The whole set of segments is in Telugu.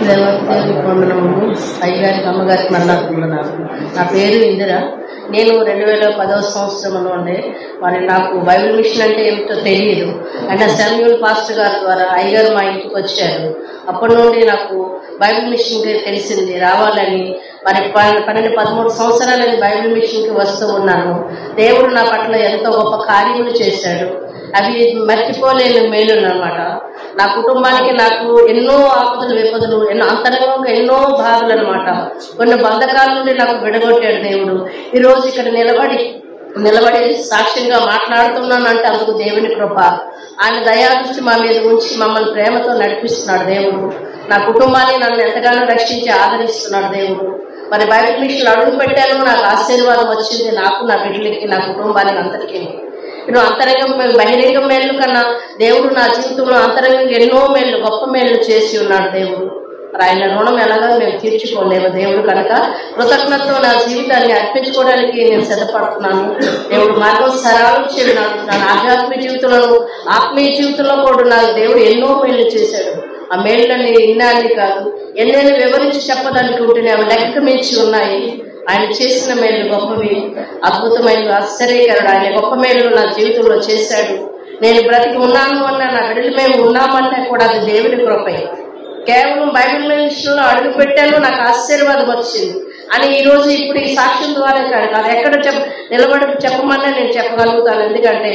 దేవునికి వందనములు. అయ్యగారికి అమ్మగారికి మరణాలు. నా పేరు ఇందిర. నేను 2010వ సంవత్సరంలో ఉండే మరి నాకు బైబిల్ మిషన్ అంటే ఏమిటో తెలియదు. అంటే శామ్యూల్ పాస్టర్ గారి ద్వారా అయ్యగారు మా ఇంటికి వచ్చారు. అప్పటి నుండి నాకు బైబిల్ మిషన్కి తెలిసింది రావాలని. మరి 12-13 సంవత్సరాలని బైబిల్ మిషన్కి వస్తూ ఉన్నాను. దేవుడు నా పట్ల ఎంతో గొప్ప కార్యములు చేశాడు. అవి మర్చిపోలేని మేలులు అన్నమాట. నా కుటుంబానికి నాకు ఎన్నో ఆపదలు విపదలు, ఎన్నో అంతరంగంగా ఎన్నో బాధలు అనమాట. కొన్ని బంధకాల నుండి నాకు విడగొట్టాడు దేవుడు. ఈ రోజు ఇక్కడ నిలబడి సాక్ష్యంగా మాట్లాడుతున్నానంటే అందుకు దేవుని కృప. ఆయన దయాదృష్టి మా మీద ఉంచి మమ్మల్ని ప్రేమతో నడిపిస్తున్నాడు దేవుడు. నా కుటుంబాన్ని నన్ను ఎంతగానో రక్షించి ఆదరిస్తున్నాడు దేవుడు. మరి బైబిల్ మిషన్ అడుగు పెట్టాను, నాకు ఆశీర్వాదం వచ్చింది. నాకు, నా బిడ్డలకి, నా కుటుంబానికి అందరికీ. నేను అంతరంగం బహిరంగ మేళ్ళు కన్నా దేవుడు నా జీవితంలో అంతరంగంగా ఎన్నో మేళ్ళు, గొప్ప మేళ్ళు చేసి ఉన్నాడు దేవుడు. ఆయన రుణం ఎలాగో మేము తీర్చుకోలేము దేవుడు కనుక కృతజ్ఞతతో నా జీవితాన్ని అర్పించుకోవడానికి నేను సిద్ధపడుతున్నాను. దేవుడు మార్గం సరాలు చేయనాడు. నా ఆధ్యాత్మిక జీవితంలో, ఆత్మీయ జీవితంలో కూడా నాకు దేవుడు ఎన్నో మేళ్ళు చేశాడు. ఆ మేళ్ళని ఇన్నాన్ని కాదు, ఎన్నెన్ని వివరించి చెప్పడానికి ఉంటేనే అవి లెక్క మించి ఉన్నాయి. ఆయన చేసిన మేలు గొప్పవి, అద్భుతమైన, ఆశ్చర్యకరుడు. ఆయన గొప్ప మేలు నా జీవితంలో చేశాడు. నేను బ్రతికి ఉన్నాను అన్న, నా బిడ్డలు మేము ఉన్నామంటే కూడా అది దేవుని కృపే. కేవలం బైబిల్ మిషన్లో అడుగు పెట్టాను, నాకు ఆశీర్వాదం వచ్చింది అని ఈ రోజు ఇప్పుడు ఈ సాక్ష్యం ద్వారా కాదు, ఎక్కడ నిలబడి చెప్పమన్నా నేను చెప్పగలుగుతాను. ఎందుకంటే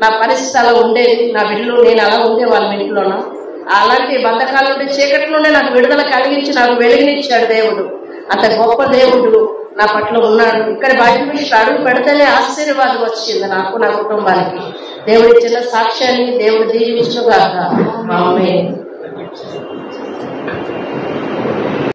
నా పరిస్థితి అలా ఉండేది. నా బిడ్డలు నేను అలా ఉండే వాళ్ళ ఇంట్లోన అలాంటి బంధకాల నుండి చీకటి నుండి నాకు విడుదల కలిగించి నాకు వెలుగునిచ్చాడు దేవుడు. అంత గొప్ప దేవుడు నా పట్ల ఉన్నాడు. ఇక్కడ బైబిల్ మిషన్ అడుగు పెడితేనే ఆశీర్వాదం వచ్చింది నాకు, నా కుటుంబానికి. దేవుడి చిన్న సాక్ష్యాన్ని దేవుడు దీవించుగాక. ఆమేన్.